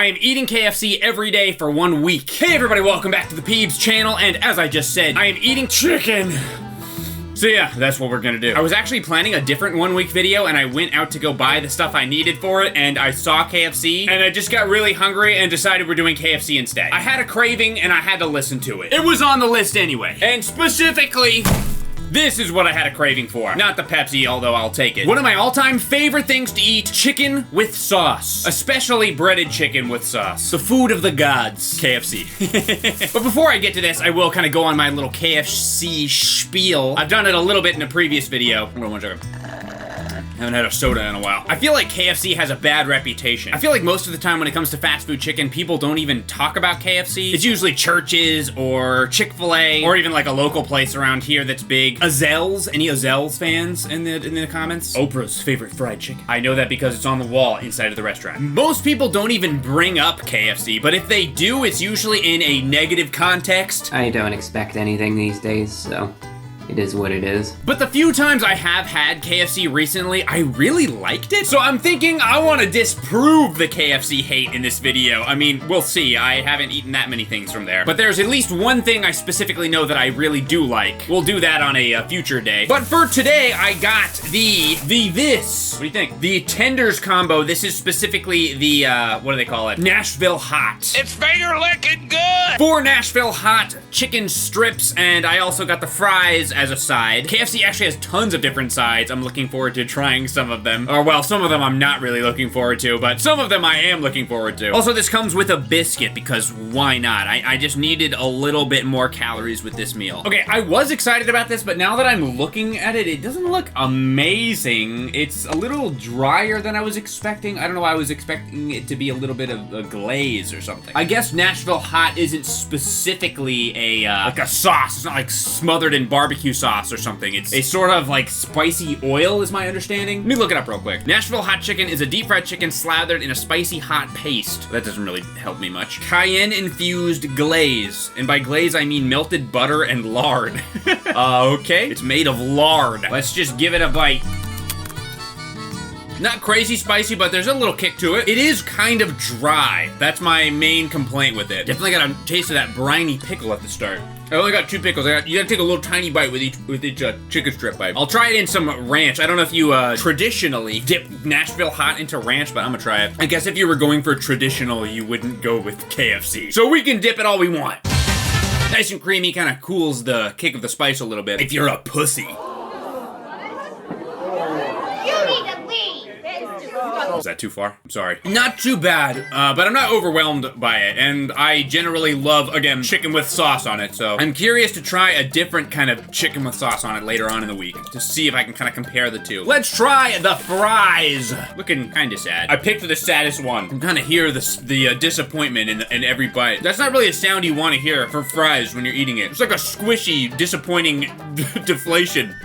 I am eating KFC every day for 1 week. Hey everybody, welcome back to the Peebs channel, and as I just said, I am eating chicken. So yeah, that's what we're gonna do. I was actually planning a different 1 week video, and I went out to go buy the stuff I needed for it, and I saw KFC, and I just got really hungry and decided we're doing KFC instead. I had a craving, and I had to listen to it. It was on the list anyway. And specifically, this is what I had a craving for. Not the Pepsi, although I'll take it. One of my all-time favorite things to eat, chicken with sauce. Especially breaded chicken with sauce. The food of the gods. KFC. But before I get to this, I will kind of go on my little KFC spiel. I've done it a little bit in a previous video. Hold on 1 second. Haven't had a soda in a while. I feel like KFC has a bad reputation. I feel like most of the time when it comes to fast food chicken, people don't even talk about KFC. It's usually churches or Chik-Fil-A or even like a local place around here that's big. Azell's, any Azell's fans in the comments? Oprah's favorite fried chicken. I know that because it's on the wall inside of the restaurant. Most people don't even bring up KFC, but if they do, it's usually in a negative context. I don't expect anything these days, so it is what it is. But the few times I have had KFC recently, I really liked it. So I'm thinking I want to disprove the KFC hate in this video. I mean, we'll see. I haven't eaten that many things from there. But there's at least one thing I specifically know that I really do like. We'll do that on a future day. But for today, I got this. What do you think? The tenders combo. This is specifically the, what do they call it? Nashville Hot. It's finger licking good! 4 Nashville Hot chicken strips, and I also got the fries as a side. KFC actually has tons of different sides. I'm looking forward to trying some of them. Or well, some of them I'm not really looking forward to, but some of them I am looking forward to. Also, this comes with a biscuit because why not? I just needed a little bit more calories with this meal. Okay, I was excited about this, but now that I'm looking at it, it doesn't look amazing. It's a little drier than I was expecting. I don't know why I was expecting it to be a little bit of a glaze or something. I guess Nashville Hot isn't specifically a like a sauce. It's not like smothered in barbecue sauce or something. It's a sort of like spicy oil is my understanding. Let me look it up real quick. Nashville Hot Chicken is a deep fried chicken slathered in a spicy hot paste. That doesn't really help me much. Cayenne infused glaze. And by glaze, I mean melted butter and lard. Okay. It's made of lard. Let's just give it a bite. Not crazy spicy, but there's a little kick to it. It is kind of dry. That's my main complaint with it. Definitely got a taste of that briny pickle at the start. I only got 2 pickles. You gotta take a little tiny bite with each chicken strip bite. I'll try it in some ranch. I don't know if you traditionally dip Nashville Hot into ranch, but I'm gonna try it. I guess if you were going for traditional, you wouldn't go with KFC. So we can dip it all we want. Nice and creamy, kind of cools the kick of the spice a little bit. If you're a pussy. Is that too far? I'm sorry. Not too bad, but I'm not overwhelmed by it, and I generally love, again, chicken with sauce on it, so I'm curious to try a different kind of chicken with sauce on it later on in the week to see if I can kind of compare the two. Let's try the fries. Looking kind of sad. I picked the saddest one. I can kind of hear the disappointment in every bite. That's not really a sound you want to hear for fries when you're eating it. It's like a squishy, disappointing deflation.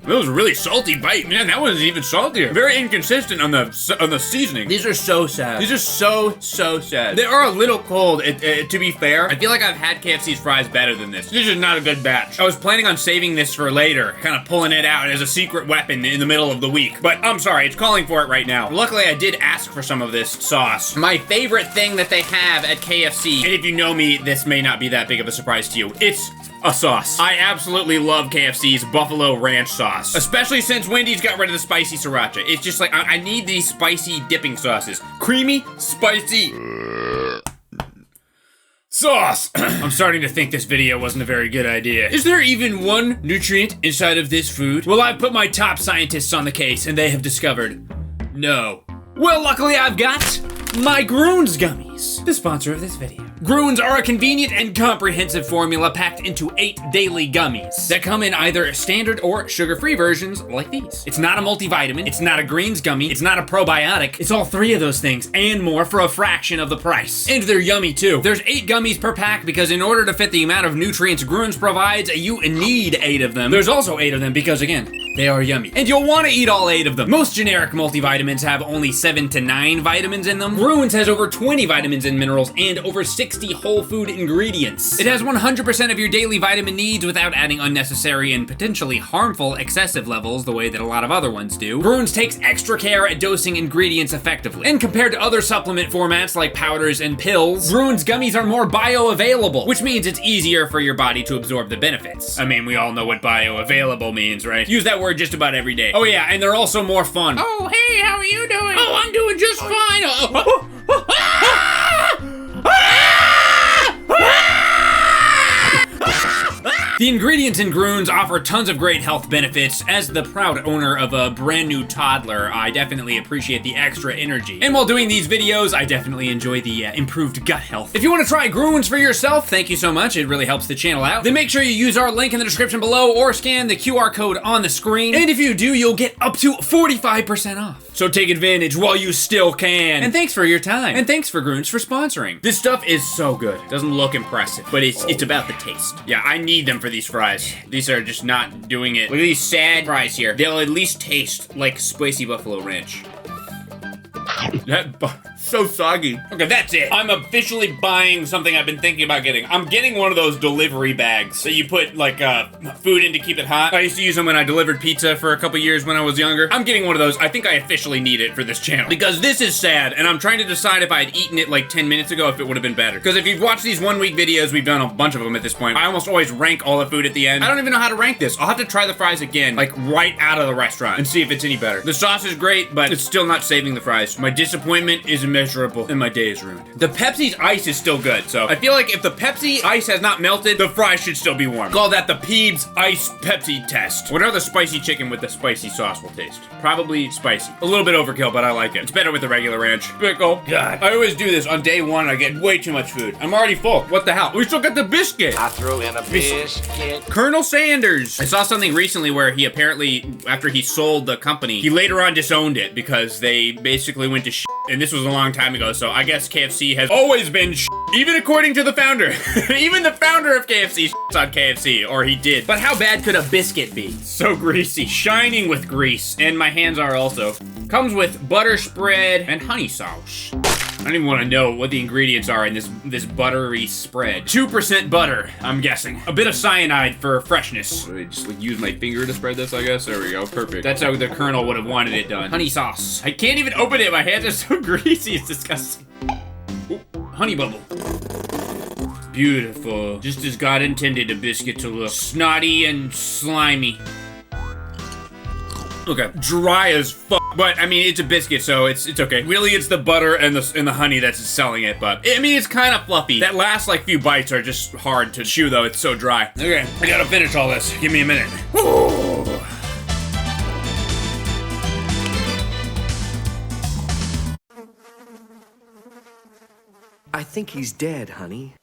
That was a really salty bite. Man, that wasn't even saltier. Very inconsistent on the seasoning. These are so sad. These are so sad. They are a little cold, to be fair. I feel like I've had KFC's fries better than this. This is not a good batch. I was planning on saving this for later, kind of pulling it out as a secret weapon in the middle of the week. But I'm sorry, it's calling for it right now. Luckily, I did ask for some of this sauce. My favorite thing that they have at KFC, and if you know me, this may not be that big of a surprise to you, it's a sauce. I absolutely love KFC's Buffalo Ranch sauce, especially since Wendy's got rid of the spicy sriracha. It's just like, I need these spicy dipping sauces. Creamy, spicy sauce. I'm starting to think this video wasn't a very good idea. Is there even one nutrient inside of this food? Well, I've put my top scientists on the case, and they have discovered no. Well, luckily I've got my Groons gummies, the sponsor of this video. Groons are a convenient and comprehensive formula packed into 8 daily gummies that come in either standard or sugar-free versions like these. It's not a multivitamin, it's not a greens gummy, it's not a probiotic, it's all 3 of those things and more for a fraction of the price. And they're yummy too. There's 8 gummies per pack because in order to fit the amount of nutrients Groons provides, you need 8 of them. There's also 8 of them because again, They are yummy. And you'll want to eat all 8 of them. Most generic multivitamins have only 7 to 9 vitamins in them. Ruins has over 20 vitamins and minerals and over 60 whole food ingredients. It has 100% of your daily vitamin needs without adding unnecessary and potentially harmful excessive levels the way that a lot of other ones do. Ruins takes extra care at dosing ingredients effectively. And compared to other supplement formats like powders and pills, Ruins gummies are more bioavailable, which means it's easier for your body to absorb the benefits. I mean, we all know what bioavailable means, right? Use that word just about every day. Oh yeah, and they're also more fun. Oh, hey, how are you doing? Oh, I'm doing just fine. The ingredients in Grunes offer tons of great health benefits. As the proud owner of a brand new toddler, I definitely appreciate the extra energy. And while doing these videos, I definitely enjoy the improved gut health. If you want to try Grunes for yourself, thank you so much. It really helps the channel out. Then make sure you use our link in the description below or scan the QR code on the screen. And if you do, you'll get up to 45% off. So take advantage while you still can. And thanks for your time. And thanks for Grunes for sponsoring. This stuff is so good. It doesn't look impressive, but it's about the taste. Yeah, I need them for these fries. These are just not doing it. Look at these sad fries here. They'll at least taste like spicy buffalo ranch. So soggy. Okay, that's it. I'm officially buying something I've been thinking about getting. I'm getting one of those delivery bags that you put like food in to keep it hot. I used to use them when I delivered pizza for a couple years when I was younger. I'm getting one of those. I think I officially need it for this channel because this is sad and I'm trying to decide if I had eaten it like 10 minutes ago if it would have been better. Because if you've watched these 1 week videos, we've done a bunch of them at this point. I almost always rank all the food at the end. I don't even know how to rank this. I'll have to try the fries again, like right out of the restaurant and see if it's any better. The sauce is great, but it's still not saving the fries. My disappointment is immeasurable and my day is ruined. The Pepsi's ice is still good, so I feel like if the Pepsi ice has not melted, the fries should still be warm. Call that the Peebs ice Pepsi test. What are the spicy chicken with the spicy sauce will taste? Probably spicy. A little bit overkill, but I like it. It's better with the regular ranch. Pickle. God. I always do this on day 1. I get way too much food. I'm already full. What the hell? We still got the biscuit. I threw in a biscuit. Colonel Sanders. I saw something recently where he apparently, after he sold the company, he later on disowned it because they basically went to shit. And this was a long time ago, so I guess KFC has always been shit. Even according to the founder. Even the founder of KFC shits on KFC, or he did. But how bad could a biscuit be? So greasy, shining with grease, and my hands are also. Comes with butter spread and honey sauce. I don't even want to know what the ingredients are in this buttery spread. 2% butter, I'm guessing. A bit of cyanide for freshness. I just like use my finger to spread this, I guess. There we go, perfect. That's how the Colonel would have wanted it done. Honey sauce. I can't even open it, my hands are so greasy, it's disgusting. Ooh, honey bubble. Beautiful. Just as God intended a biscuit to look. Snotty and slimy. Okay, dry as fuck. But I mean, it's a biscuit, so it's okay. Really, it's the butter and the honey that's selling it. But I mean, it's kind of fluffy. That last like few bites are just hard to chew, though. It's so dry. Okay, I gotta finish all this. Give me a minute. Ooh. I think he's dead, honey.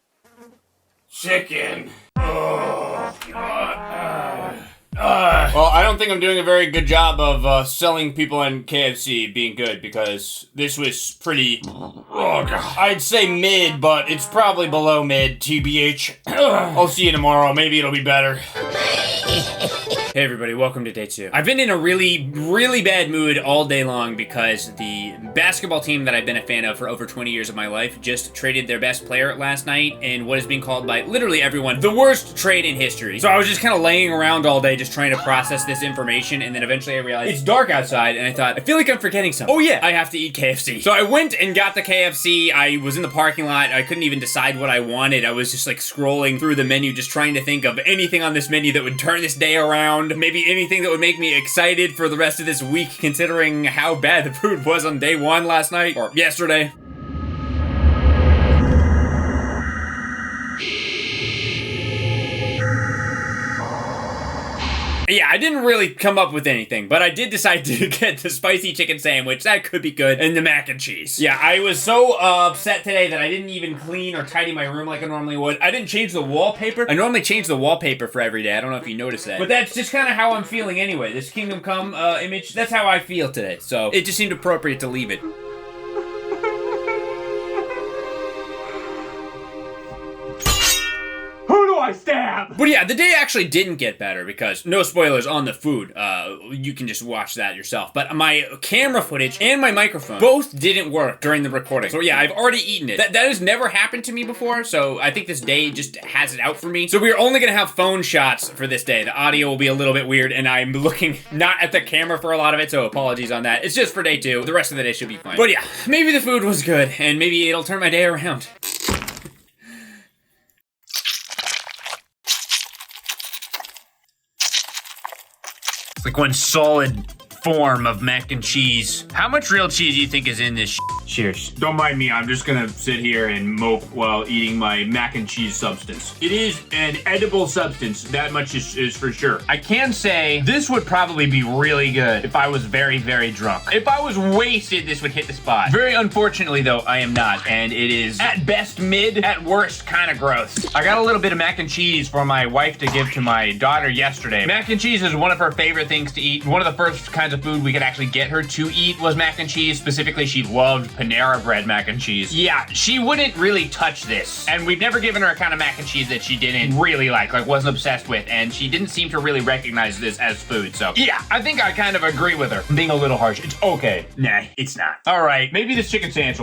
Chicken. Oh, God. Well, I don't think I'm doing a very good job of selling people on KFC being good because this was pretty, oh God. I'd say mid, but it's probably below mid, TBH. I'll see you tomorrow. Maybe it'll be better. Hey everybody, welcome to day 2. I've been in a really, really bad mood all day long because the basketball team that I've been a fan of for over 20 years of my life just traded their best player last night in what is being called by literally everyone the worst trade in history. So I was just kind of laying around all day just trying to process this information, and then eventually I realized it's dark outside and I thought, I feel like I'm forgetting something. Oh yeah, I have to eat KFC. So I went and got the KFC. I was in the parking lot. I couldn't even decide what I wanted. I was just like scrolling through the menu just trying to think of anything on this menu that would turn this day around. Maybe anything that would make me excited for the rest of this week, considering how bad the food was on day 1 last night, or yesterday. Yeah, I didn't really come up with anything, but I did decide to get the spicy chicken sandwich. That could be good. And the mac and cheese. Yeah, I was so upset today that I didn't even clean or tidy my room like I normally would. I didn't change the wallpaper. I normally change the wallpaper for every day. I don't know if you noticed that. But that's just kind of how I'm feeling anyway. This Kingdom Come image, that's how I feel today. So it just seemed appropriate to leave it. Who do I stab! But yeah, the day actually didn't get better because no spoilers on the food. You can just watch that yourself. But my camera footage and my microphone both didn't work during the recording. So yeah, I've already eaten it. That has never happened to me before, so I think this day just has it out for me. So we're only gonna have phone shots for this day. The audio will be a little bit weird, and I'm looking not at the camera for a lot of it, so apologies on that. It's just for day 2. The rest of the day should be fine. But yeah, maybe the food was good, and maybe it'll turn my day around. It's like one solid form of mac and cheese. How much real cheese do you think is in this? Cheers. Don't mind me, I'm just gonna sit here and mope while eating my mac and cheese substance. It is an edible substance, that much is for sure. I can say this would probably be really good if I was very, very drunk. If I was wasted, this would hit the spot. Very unfortunately though, I am not, and it is at best mid, at worst kind of gross. I got a little bit of mac and cheese for my wife to give to my daughter yesterday. Mac and cheese is one of her favorite things to eat. One of the first kinds of food we could actually get her to eat was mac and cheese. Specifically, she loved Panera Bread mac and cheese. Yeah, she wouldn't really touch this. And we've never given her a kind of mac and cheese that she didn't really like wasn't obsessed with. And she didn't seem to really recognize this as food. So yeah, I think I kind of agree with her. I'm being a little harsh. It's okay. Nah, it's not. All right, maybe this chicken sandwich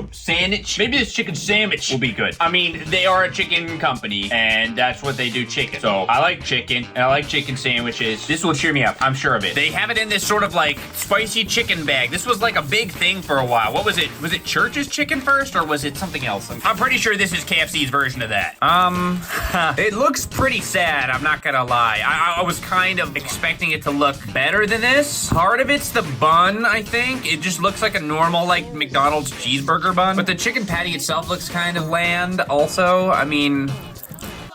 will be good. I mean, they are a chicken company and that's what they do, chicken. So I like chicken and I like chicken sandwiches. This will cheer me up. I'm sure of it. They have it in this sort of like spicy chicken bag. This was like a big thing for a while. What was it? Was it Church's chicken first or was it something else? I'm pretty sure this is KFC's version of that. It looks pretty sad, I'm not gonna lie. I was kind of expecting it to look better than this. Part of it's the bun, I think. It just looks like a normal like McDonald's cheeseburger bun. But the chicken patty itself looks kind of bland also. I mean,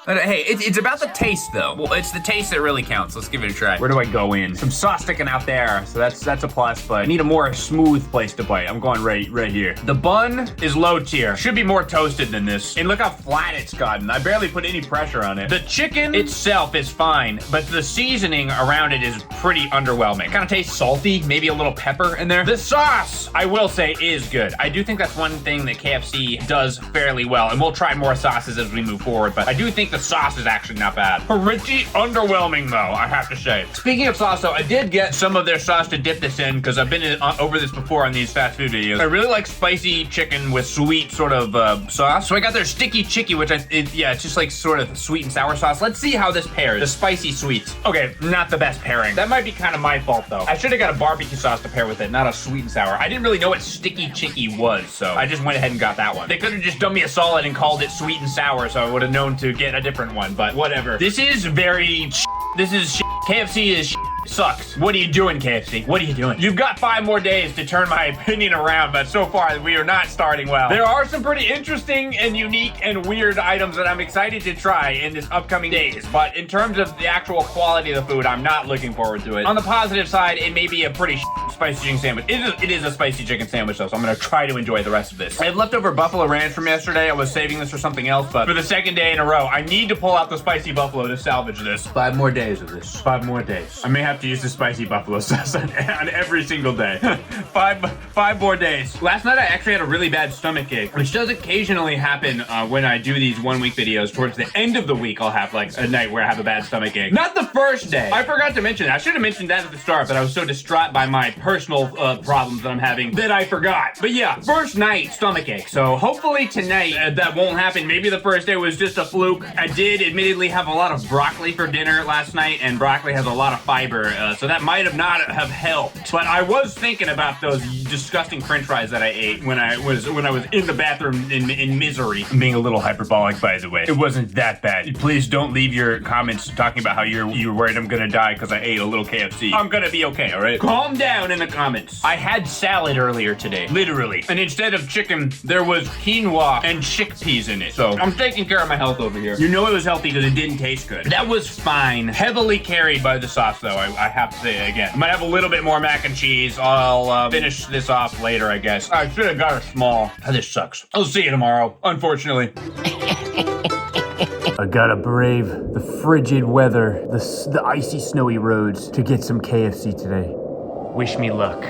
hey, it's about the taste though. Well, it's the taste that really counts. Let's give it a try. Where do I go in? Some sauce sticking out there, so that's a plus, but I need a more smooth place to bite. I'm going right here. The bun is low tier. Should be more toasted than this. And look how flat it's gotten. I barely put any pressure on it. The chicken itself is fine, but the seasoning around it is pretty underwhelming. Kind of tastes salty, maybe a little pepper in there. The sauce, I will say, is good. I do think that's one thing that KFC does fairly well, and we'll try more sauces as we move forward, but I do think the sauce is actually not bad. Pretty underwhelming though, I have to say. Speaking of sauce though, I did get some of their sauce to dip this in because I've been over this before on these fast food videos. I really like spicy chicken with sweet sort of sauce. So I got their sticky chicky, which it's just like sort of sweet and sour sauce. Let's see how this pairs. The spicy sweet. Okay, not the best pairing. That might be kind of my fault though. I should have got a barbecue sauce to pair with it, not a sweet and sour. I didn't really know what sticky chicky was, so I just went ahead and got that one. They could have just done me a solid and called it sweet and sour, so I would have known to get a different one, but whatever. This is very This is KFC is sucks. What are you doing, KFC? What are you doing? You've got 5 more days to turn my opinion around, but so far we are not starting well. There are some pretty interesting and unique and weird items that I'm excited to try in this upcoming days, but in terms of the actual quality of the food, I'm not looking forward to it. On the positive side, it may be a pretty spicy chicken sandwich. It is a spicy chicken sandwich though, so I'm gonna try to enjoy the rest of this. I have leftover buffalo ranch from yesterday. I was saving this for something else, but for the 2nd day in a row, I need to pull out the spicy buffalo to salvage this. 5 more days of this. 5 more days. I may have to use the spicy buffalo sauce on every single day. 5 more days. Last night I actually had a really bad stomach ache, which does occasionally happen when I do these 1-week videos. Towards the end of the week, I'll have like a night where I have a bad stomach ache. Not the first day. I forgot to mention that. I should have mentioned that at the start, but I was so distraught by my personal problems that I'm having that I forgot. But yeah, first night stomach ache. So hopefully tonight that won't happen. Maybe the first day was just a fluke. I did admittedly have a lot of broccoli for dinner last night, and broccoli has a lot of fiber, so that might have not have helped. But I was thinking about those disgusting French fries that I ate when I was in the bathroom in misery. I'm being a little hyperbolic, by the way. It wasn't that bad. Please don't leave your comments talking about how you're worried I'm gonna die because I ate a little KFC. I'm gonna be okay, all right? Calm down in the comments. I had salad earlier today, literally, and instead of chicken, there was quinoa and chickpeas in it. So I'm taking care of my health over here. You know it was healthy because it didn't taste good. That was fine. Heavily carried by the sauce, though. I have to say it again. I might have a little bit more mac and cheese. I'll finish this off later, I guess. I should have got a small. Oh, this sucks. I'll see you tomorrow, unfortunately. I gotta brave the frigid weather, the icy, snowy roads to get some KFC today. Wish me luck.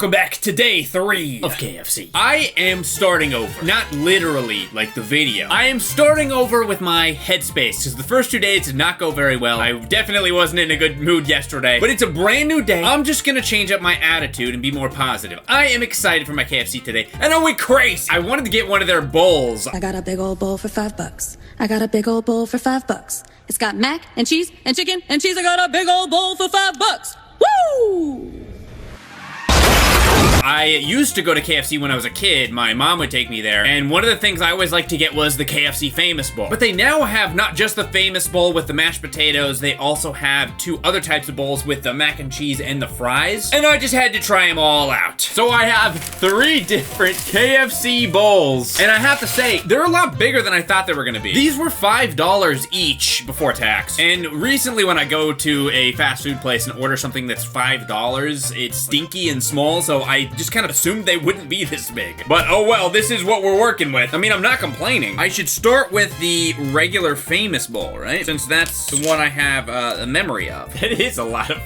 welcome back to day 3 of KFC. I am starting over. Not literally like the video. I am starting over with my headspace, because the first 2 days did not go very well. I definitely wasn't in a good mood yesterday, but it's a brand new day. I'm just gonna change up my attitude and be more positive. I am excited for my KFC today, and I went crazy. I wanted to get one of their bowls. I got a big old bowl for $5. I got a big old bowl for $5. It's got mac and cheese and chicken and cheese. I got a big old bowl for $5. Woo! I used to go to KFC when I was a kid. My mom would take me there, and one of the things I always liked to get was the KFC Famous Bowl. But they now have not just the Famous Bowl with the mashed potatoes, they also have 2 other types of bowls with the mac and cheese and the fries, and I just had to try them all out. So I have 3 different KFC bowls, and I have to say, they're a lot bigger than I thought they were gonna be. These were $5 each before tax, and recently when I go to a fast food place and order something that's $5, it's stinky and small, so I just kind of assumed they wouldn't be this big. But oh well, this is what we're working with. I mean, I'm not complaining. I should start with the regular Famous Bowl, right? Since that's the one I have a memory of. It is a lot of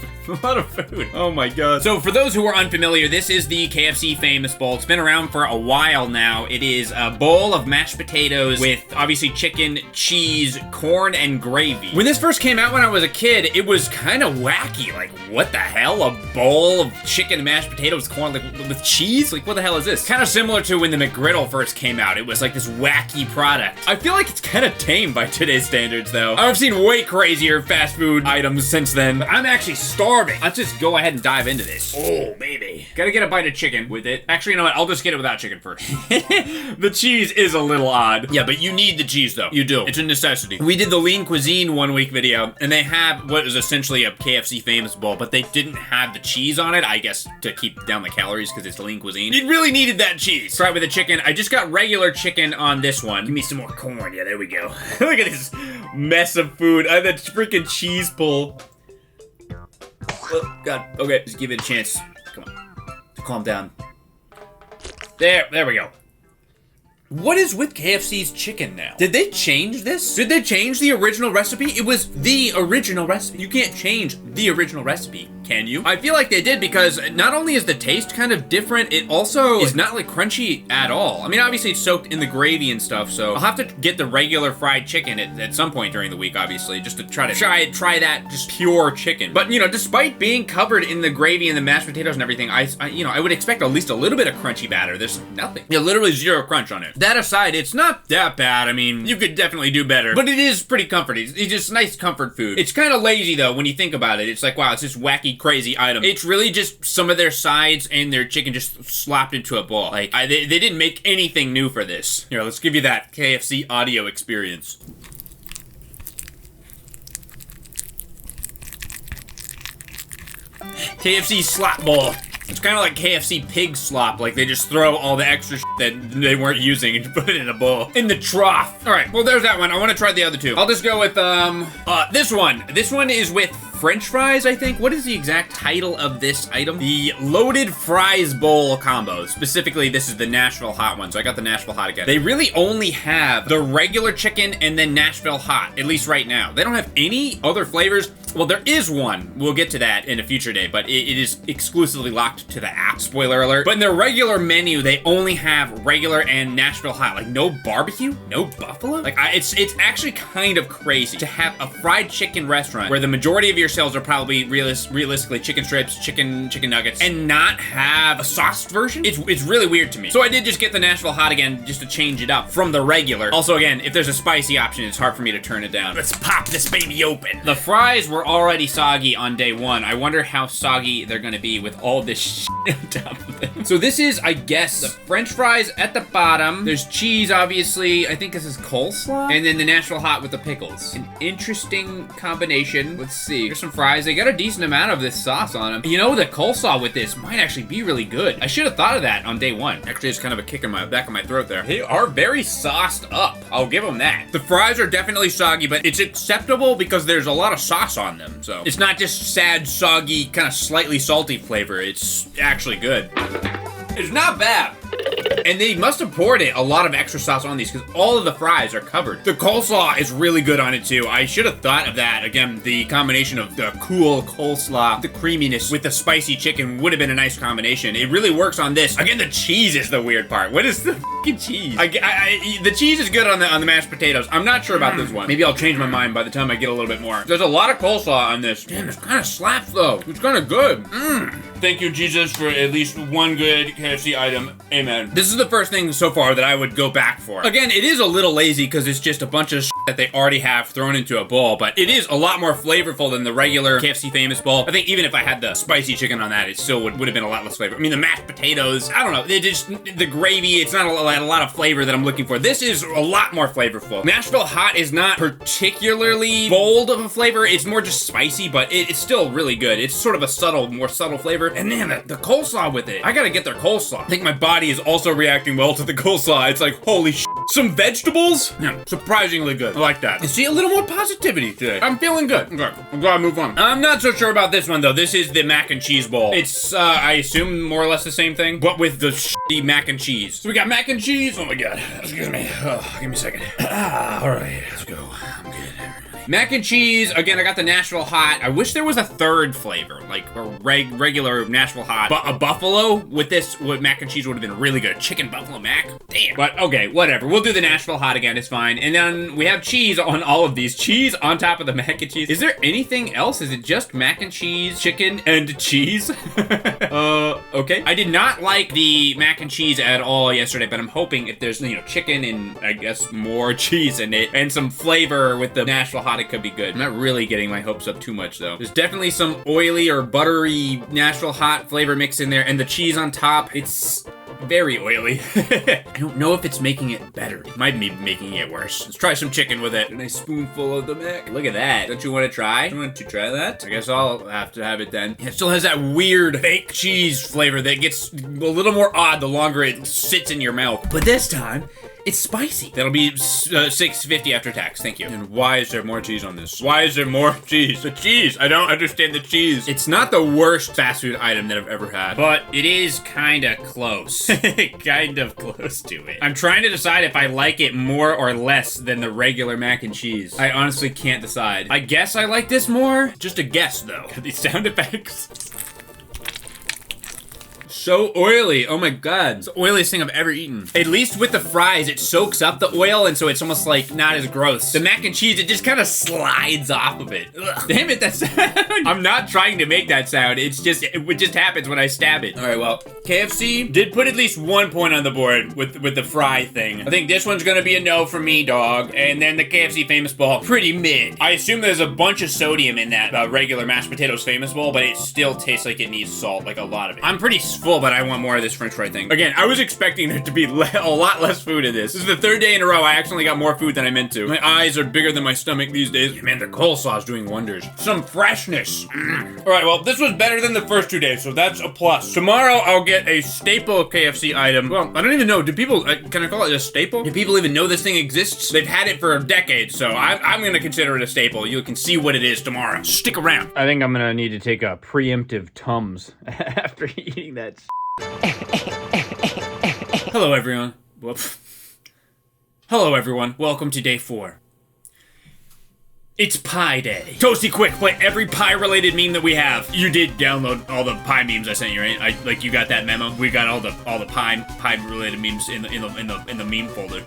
food. Oh my god. So for those who are unfamiliar, this is the KFC Famous Bowl. It's been around for a while now. It is a bowl of mashed potatoes with obviously chicken, cheese, corn, and gravy. When this first came out when I was a kid, it was kind of wacky. Like, what the hell? A bowl of chicken and mashed potatoes, corn, like with cheese? Like, what the hell is this? Kind of similar to when the McGriddle first came out. It was like this wacky product. I feel like it's kind of tame by today's standards, though. I've seen way crazier fast food items since then. I'm actually starving. Let's just go ahead and dive into this. Oh, baby. Gotta get a bite of chicken with it. Actually, you know what? I'll just get it without chicken first. The cheese is a little odd. Yeah, but you need the cheese, though. You do. It's a necessity. We did the Lean Cuisine 1 week video, and they have what is essentially a KFC Famous Bowl, but they didn't have the cheese on it, I guess, to keep down the calories because it's Lean Cuisine. It really needed that cheese. Try it with the chicken. I just got regular chicken on this one. Give me some more corn. Yeah, there we go. Look at this mess of food. I have that freaking cheese pull. Oh, God. Okay, just give it a chance. Come on. Calm down. There we go. What is with KFC's chicken now? Did they change this? Did they change the original recipe? It was the original recipe. You can't change the original recipe, can you? I feel like they did because not only is the taste kind of different, it also is not like crunchy at all. I mean, obviously it's soaked in the gravy and stuff, so I'll have to get the regular fried chicken at some point during the week, obviously, just to try that just pure chicken. But, you know, despite being covered in the gravy and the mashed potatoes and everything, I would expect at least a little bit of crunchy batter. There's nothing. Yeah, literally 0 crunch on it. That aside, it's not that bad. I mean, you could definitely do better, but it is pretty comforting. It's just nice comfort food. It's kind of lazy though when you think about it. It's like, wow, it's this wacky, crazy item. It's really just some of their sides and their chicken just slapped into a bowl. Like, they didn't make anything new for this. Here, let's give you that KFC audio experience. KFC slop bowl. It's kind of like KFC pig slop, like they just throw all the extra that they weren't using and put it in a bowl. In the trough. All right, well, there's that one. I want to try the other 2. I'll just go with, this one. This one is with French fries, I think. What is the exact title of this item? The Loaded Fries Bowl combo. Specifically, this is the Nashville Hot one, so I got the Nashville Hot again. They really only have the regular chicken and then Nashville Hot, at least right now. They don't have any other flavors. Well, there is one. We'll get to that in a future day, but it is exclusively locked to the app. Spoiler alert. But in their regular menu, they only have regular and Nashville Hot. Like, no barbecue? No buffalo? Like, it's actually kind of crazy to have a fried chicken restaurant where the majority of your sales are probably realistically chicken strips, chicken nuggets, and not have a sauced version. It's really weird to me. So I did just get the Nashville Hot again just to change it up from the regular. Also, again, if there's a spicy option, it's hard for me to turn it down. Let's pop this baby open. The fries were already soggy on day 1. I wonder how soggy they're gonna be with all this shit on top of them. So this is, I guess, the French fries at the bottom. There's cheese, obviously. I think this is coleslaw. And then the Nashville Hot with the pickles. An interesting combination. Let's see. Here's some fries. They got a decent amount of this sauce on them. You know, the coleslaw with this might actually be really good. I should have thought of that on day 1. Actually, it's kind of a kick in my back of my throat there. They are very sauced up. I'll give them that. The fries are definitely soggy, but it's acceptable because there's a lot of sauce on them. So it's not just sad, soggy, kind of slightly salty flavor. It's actually good. It's not bad. And they must have poured a lot of extra sauce on these because all of the fries are covered. The coleslaw is really good on it too. I should have thought of that. Again, the combination of the cool coleslaw, the creaminess with the spicy chicken would have been a nice combination. It really works on this. Again, the cheese is the weird part. What is the fucking cheese? The cheese is good on the mashed potatoes. I'm not sure about this one. Maybe I'll change my mind by the time I get a little bit more. There's a lot of coleslaw on this. Damn, it's kind of slaps though. It's kind of good. Thank you, Jesus, for at least one good KFC item. Amen. This is the first thing so far that I would go back for. Again, it is a little lazy because it's just a bunch of that they already have thrown into a bowl, but it is a lot more flavorful than the regular KFC Famous Bowl. I think even if I had the spicy chicken on that, it still would have been a lot less flavor. I mean, the mashed potatoes, I don't know. They just, the gravy, it's not a lot of flavor that I'm looking for. This is a lot more flavorful. Nashville Hot is not particularly bold of a flavor. It's more just spicy, but it's still really good. It's sort of a more subtle flavor. And man, the coleslaw with it. I gotta get their coleslaw. I think my body is also reacting well to the coleslaw. It's like, holy shit. Some vegetables? Yeah, surprisingly good. I like that. You see a little more positivity today. I'm feeling good. Okay, I'm glad I move on. I'm not so sure about this one though. This is the mac and cheese bowl. It's, I assume more or less the same thing, but with the shitty mac and cheese. So we got mac and cheese. Oh my God. Excuse me. Oh, give me a second. All right, let's go. I'm good. Mac and cheese, again, I got the Nashville Hot. I wish there was a third flavor, like a regular Nashville Hot. But a buffalo with mac and cheese would have been really good. Chicken buffalo mac, damn. But okay, whatever. We'll do the Nashville Hot again, it's fine. And then we have cheese on all of these. Cheese on top of the mac and cheese. Is there anything else? Is it just mac and cheese, chicken, and cheese? Okay. I did not like the mac and cheese at all yesterday, but I'm hoping if there's, chicken and I guess more cheese in it and some flavor with the Nashville Hot, it could be good. I'm not really getting my hopes up too much though. There's definitely some oily or buttery Nashville Hot flavor mix in there, and the cheese on top, it's very oily. I don't know if it's making it better. It might be making it worse. Let's try some chicken with it. A nice spoonful of the mac. Look at that. Don't you want to try? You want to try that? I guess I'll have to have it then. It still has that weird fake cheese flavor that gets a little more odd the longer it sits in your mouth. But this time, it's spicy. That'll be $6.50 after tax. Thank you. And why is there more cheese on this? Why is there more cheese? The cheese. I don't understand the cheese. It's not the worst fast food item that I've ever had, but it is kind of close. Kind of close to it. I'm trying to decide if I like it more or less than the regular mac and cheese. I honestly can't decide. I guess I like this more. Just a guess though. These sound effects. So oily. Oh my God. It's the oiliest thing I've ever eaten. At least with the fries, it soaks up the oil, and so it's almost like not as gross. The mac and cheese, it just kind of slides off of it. Ugh. Damn it, that sound. I'm not trying to make that sound. It just happens when I stab it. All right, well, KFC did put at least 1 point on the board with the fry thing. I think this one's gonna be a no for me, dog. And then the KFC Famous Bowl, pretty mid. I assume there's a bunch of sodium in that regular mashed potatoes Famous Bowl, but it still tastes like it needs salt, like a lot of it. I'm pretty full, but I want more of this french fry thing. Again, I was expecting there to be a lot less food in this. This is the third day in a row I actually got more food than I meant to. My eyes are bigger than my stomach these days. Man, the coleslaw is doing wonders. Some freshness. All right, well, this was better than the first 2 days, so that's a plus. Tomorrow, I'll get a staple KFC item. Well, I don't even know. Do people, can I call it a staple? Do people even know this thing exists? They've had it for decades, so I'm gonna consider it a staple. You can see what it is tomorrow. Stick around. I think I'm gonna need to take a preemptive Tums after eating that. Hello everyone. Whoop. Hello everyone. Welcome to day 4. It's Pie Day. Toasty, quick, play every pie-related meme that we have. You did download all the pie memes I sent you, right? You got that memo. We got all the pie-related memes in the meme folder.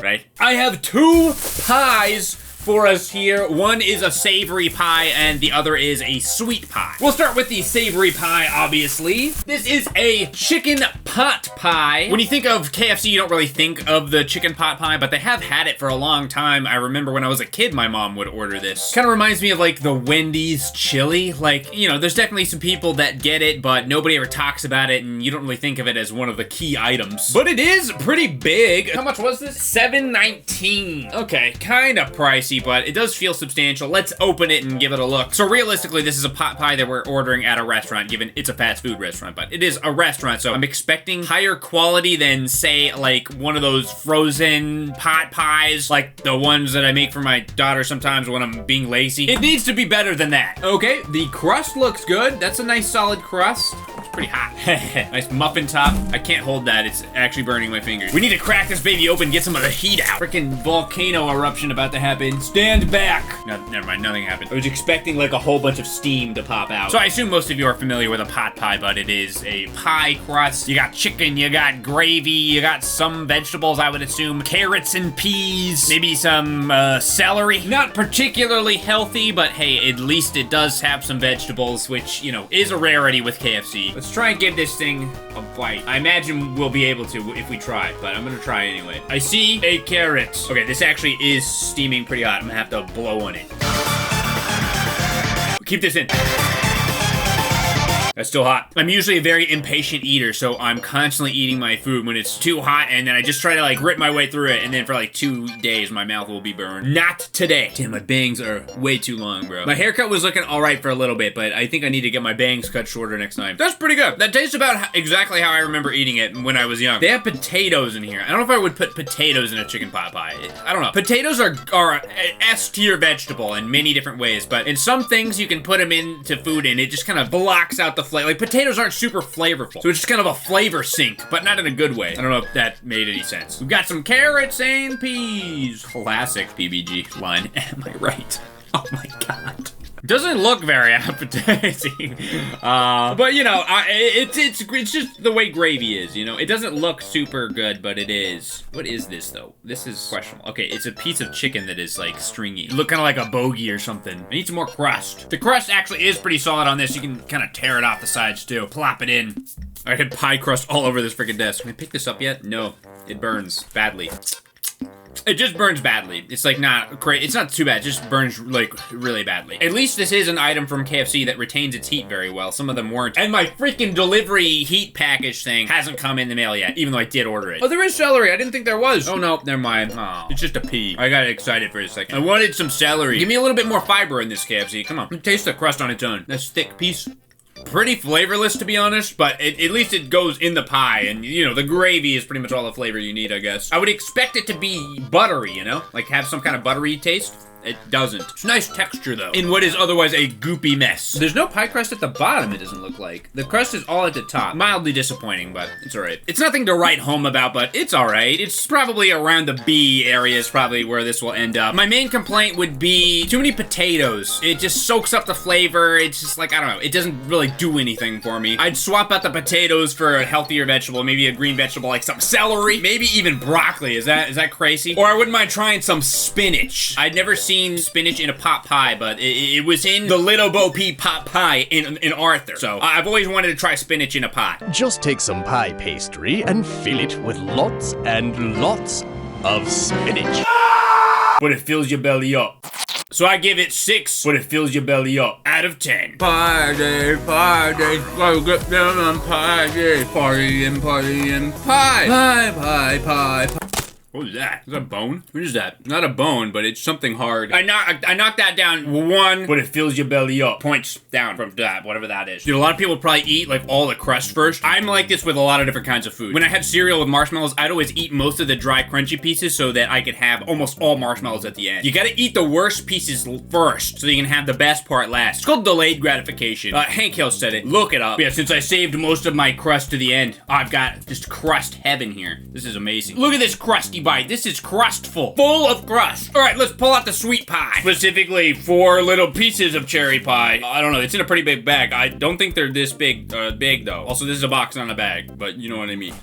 Right? I have 2 pies for us here. One is a savory pie and the other is a sweet pie. We'll start with the savory pie, obviously. This is a chicken pot pie. When you think of KFC, you don't really think of the chicken pot pie, but they have had it for a long time. I remember when I was a kid, my mom would order this. Kind of reminds me of like the Wendy's chili. Like, there's definitely some people that get it, but nobody ever talks about it and you don't really think of it as one of the key items. But it is pretty big. How much was this? $7.19. Okay, kind of pricey, but it does feel substantial. Let's open it and give it a look. So realistically, this is a pot pie that we're ordering at a restaurant, given it's a fast food restaurant, but it is a restaurant, so I'm expecting higher quality than, say, like one of those frozen pot pies, like the ones that I make for my daughter sometimes when I'm being lazy. It needs to be better than that. Okay, the crust looks good. That's a nice solid crust. pretty hot. Nice muffin top. I can't hold that. It's actually burning my fingers. We need to crack this baby open, get some of the heat out. Freaking volcano eruption about to happen. Stand back. No, never mind, nothing happened. I was expecting like a whole bunch of steam to pop out. So I assume most of you are familiar with a pot pie, but it is a pie crust. You got chicken, you got gravy, you got some vegetables, I would assume. Carrots and peas, maybe some celery. Not particularly healthy, but hey, at least it does have some vegetables, which, you know, is a rarity with KFC. Let's try and give this thing a bite. I imagine we'll be able to if we try, but I'm gonna try anyway. I see a carrot. Okay, this actually is steaming pretty hot. I'm gonna have to blow on it. Keep this in. That's still hot. I'm usually a very impatient eater, so I'm constantly eating my food when it's too hot, and then I just try to like rip my way through it, and then for like 2 days, my mouth will be burned. Not today. Damn, my bangs are way too long, bro. My haircut was looking all right for a little bit, but I think I need to get my bangs cut shorter next time. That's pretty good. That tastes about exactly how I remember eating it when I was young. They have potatoes in here. I don't know if I would put potatoes in a chicken pot pie. I don't know. Potatoes are an S-tier vegetable in many different ways, but in some things you can put them into food and it just kind of blocks out the flavor. Like, potatoes aren't super flavorful, so it's just kind of a flavor sink, but not in a good way. I don't know if that made any sense. We've got some carrots and peas. Classic PBG line. Am I right? Oh my god. Doesn't look very appetizing, but you know, it's just the way gravy is, you know? It doesn't look super good, but it is. What is this, though? This is questionable. Okay, it's a piece of chicken that is, like, stringy. Look kind of like a bogey or something. I need some more crust. The crust actually is pretty solid on this. You can kind of tear it off the sides, too. Plop it in. I had pie crust all over this freaking desk. Can I pick this up yet? No. It burns badly. It just burns badly. It's like not great. It's not too bad. It just burns like really badly. At least this is an item from KFC that retains its heat very well. Some of them weren't. And my freaking delivery heat package thing hasn't come in the mail yet, even though I did order it. Oh, there is celery. I didn't think there was. Oh no, never mind. Oh, it's just a pea. I got excited for a second. I wanted some celery. Give me a little bit more fiber in this KFC. Come on. Taste the crust on its own. That's thick piece. Pretty flavorless, to be honest, but at least it goes in the pie, and, you know, the gravy is pretty much all the flavor you need, I guess. I would expect it to be buttery, you know? Like, have some kind of buttery taste. It doesn't. It's nice texture, though, in what is otherwise a goopy mess. There's no pie crust at the bottom, it doesn't look like. The crust is all at the top. Mildly disappointing, but it's alright. It's nothing to write home about, but it's alright. It's probably around the B area is probably where this will end up. My main complaint would be too many potatoes. It just soaks up the flavor. It's just like, I don't know. It doesn't really do anything for me. I'd swap out the potatoes for a healthier vegetable, maybe a green vegetable like some celery, maybe even broccoli. Is that crazy? Or I wouldn't mind trying some spinach. I'd never seen spinach in a pot pie, but it was in the Little Bo Peep pot pie in Arthur. So I've always wanted to try spinach in a pot. Just take some pie pastry and fill it with lots and lots of spinach. But it fills your belly up. So I give it 6, but it fills your belly up, out of 10. Party, party, go get down on party, party and party and pie. Pie, pie, pie, pie. What was that? Is that a bone? What is that? Not a bone, but it's something hard. I knocked that down 1, but it fills your belly up. Points down from that, whatever that is. Dude, a lot of people probably eat like all the crust first. I'm like this with a lot of different kinds of food. When I had cereal with marshmallows, I'd always eat most of the dry crunchy pieces so that I could have almost all marshmallows at the end. You gotta eat the worst pieces first so you can have the best part last. It's called delayed gratification. Hank Hill said it. Look it up. Yeah, since I saved most of my crust to the end, I've got just crust heaven here. This is amazing. Look at this crusty bite. This is crustful. Full of crust. All right, let's pull out the sweet pie. Specifically 4 little pieces of cherry pie. I don't know. It's in a pretty big bag. I don't think they're this big though. Also, this is a box, not a bag, but you know what I mean.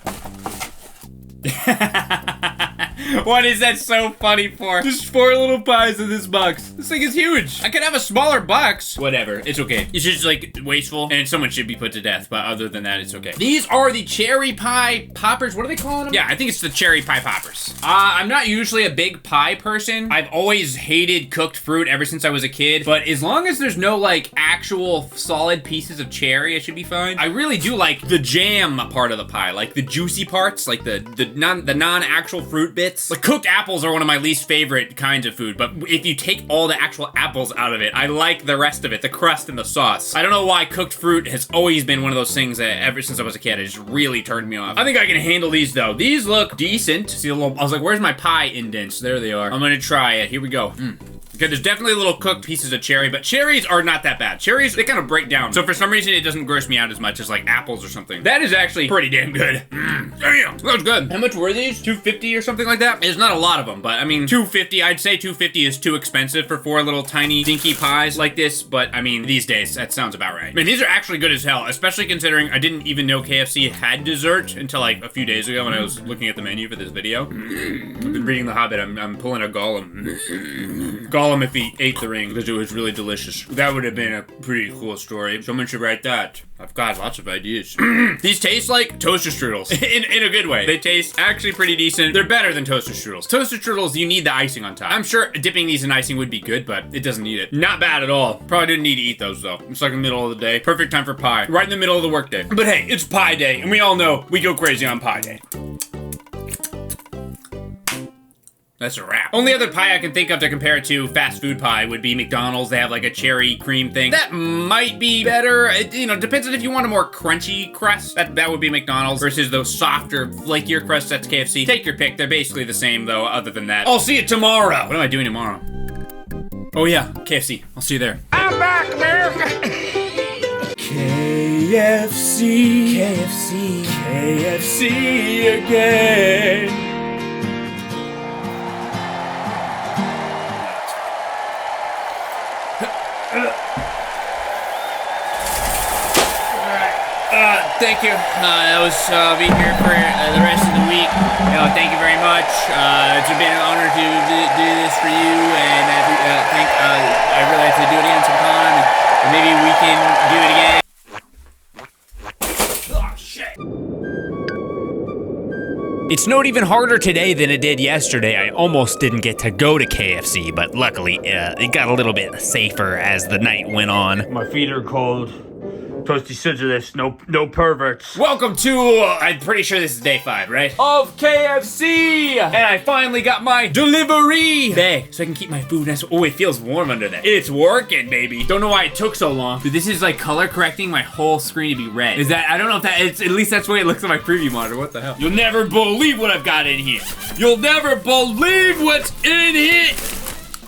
What is that so funny for? Just 4 little pies in this box. This thing is huge. I could have a smaller box. Whatever, it's okay. It's just like wasteful and someone should be put to death, but other than that, it's okay. These are the cherry pie poppers. What are they calling them? Yeah, I think it's the cherry pie poppers. I'm not usually a big pie person. I've always hated cooked fruit ever since I was a kid, but as long as there's no like actual solid pieces of cherry, it should be fine. I really do like the jam part of the pie, like the juicy parts, like the non-actual fruit bits. Like cooked apples are one of my least favorite kinds of food, but if you take all the actual apples out of it, I like the rest of it, the crust and the sauce. I don't know why cooked fruit has always been one of those things that ever since I was a kid, it just really turned me off. I think I can handle these though. These look decent. See a little, I was like, where's my pie indents? There they are. I'm gonna try it. Here we go. Okay, there's definitely little cooked pieces of cherry, but cherries are not that bad. Cherries, they kind of break down. So for some reason, it doesn't gross me out as much as like apples or something. That is actually pretty damn good. Damn, that was good. How much were these? $2.50 or something like that? There's not a lot of them, but I mean, $2.50, I'd say $2.50 is too expensive for 4 little tiny dinky pies like this, but I mean, these days, that sounds about right. I mean, these are actually good as hell, especially considering I didn't even know KFC had dessert until like a few days ago when I was looking at the menu for this video. I've been reading The Hobbit, I'm pulling a Gollum. Gollum if he ate the ring, because it was really delicious. That would have been a pretty cool story. Someone should write that. I've got lots of ideas. These taste like toaster strudels, in a good way. They taste actually pretty decent. They're better than toaster strudels. Toaster strudels, you need the icing on top. I'm sure dipping these in icing would be good, but it doesn't need it. Not bad at all. Probably didn't need to eat those though. It's like the middle of the day. Perfect time for pie. Right in the middle of the workday. But hey, it's pie day, and we all know we go crazy on pie day. That's a wrap. Only other pie I can think of to compare it to fast food pie would be McDonald's. They have like a cherry cream thing. That might be better. It, you know, depends on if you want a more crunchy crust. That would be McDonald's versus those softer, flakier crusts. That's KFC. Take your pick. They're basically the same though, other than that. I'll see you tomorrow. What am I doing tomorrow? Oh yeah, KFC. I'll see you there. I'm back, America. KFC. KFC. KFC again. Thank you. That was be here for the rest of the week. You know, thank you very much. It's been an honor to do this for you, and I think I really like to do it again sometime, and maybe we can do it again. Oh shit! It snowed even harder today than it did yesterday. I almost didn't get to go to KFC, but luckily it got a little bit safer as the night went on. My feet are cold. Toasty scissors, no perverts. Welcome to, I'm pretty sure this is day 5, right? Of KFC! And I finally got my delivery bag, so I can keep my food nice. Oh, it feels warm under that. It's working, baby. Don't know why it took so long. Dude, this is like color correcting my whole screen to be red. Is that, I don't know if that, it's, at least that's the way it looks on my preview monitor. What the hell? You'll never believe what I've got in here. You'll never believe what's in here.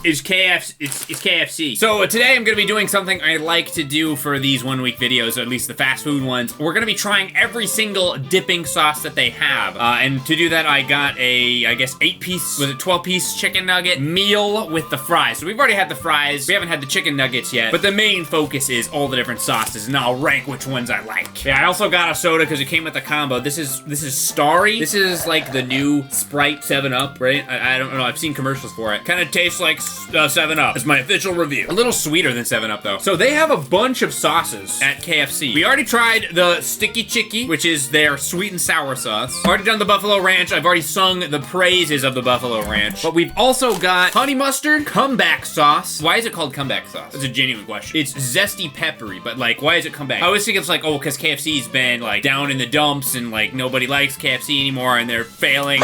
It's KFC. So today I'm gonna be doing something I like to do for these 1 week videos, or at least the fast food ones. We're gonna be trying every single dipping sauce that they have. And to do that, I got a, I guess, 8-piece, was it 12-piece chicken nugget meal with the fries. So we've already had the fries. We haven't had the chicken nuggets yet, but the main focus is all the different sauces, and I'll rank which ones I like. Yeah, I also got a soda because it came with the combo. This is Starry. This is like the new Sprite 7-Up, right? I don't know, I've seen commercials for it. Kind of tastes like 7-Up. It's my official review. A little sweeter than 7-Up though. So they have a bunch of sauces at KFC. We already tried the Sticky Chicky, which is their sweet and sour sauce. Already done the Buffalo Ranch. I've already sung the praises of the Buffalo Ranch. But we've also got honey mustard comeback sauce. Why is it called comeback sauce? That's a genuine question. It's zesty peppery, but like, why is it comeback? I always think it's like, oh, because KFC's been like down in the dumps and like nobody likes KFC anymore and they're failing.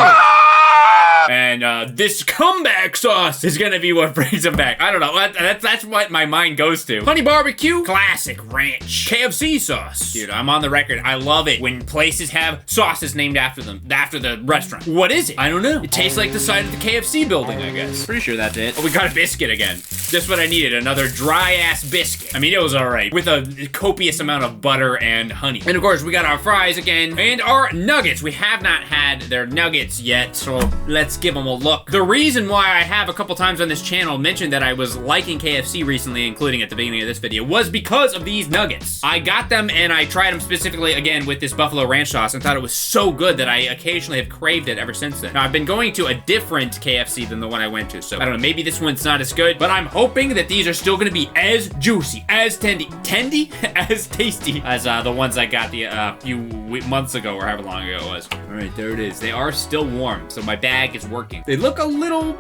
And this comeback sauce is gonna be what brings them back. I don't know, that's what my mind goes to. Honey barbecue, classic ranch. KFC sauce. Dude, I'm on the record, I love it when places have sauces named after them, after the restaurant. What is it? I don't know. It tastes like the side of the KFC building, I guess. Pretty sure that's it. Oh, we got a biscuit again. Just what I needed, another dry-ass biscuit. I mean, it was all right, with a copious amount of butter and honey. And of course, we got our fries again, and our nuggets. We have not had their nuggets yet, so let's give them a look. The reason why I have a couple times on this channel mentioned that I was liking KFC recently, including at the beginning of this video, was because of these nuggets. I got them and I tried them specifically again with this Buffalo Ranch sauce and thought it was so good that I occasionally have craved it ever since then. Now, I've been going to a different KFC than the one I went to, so I don't know, maybe this one's not as good, but I'm hoping that these are still gonna be as juicy, as as tasty as the ones I got the few months ago or however long ago it was. All right, there it is. They are still warm, so my bag is working. They look a little,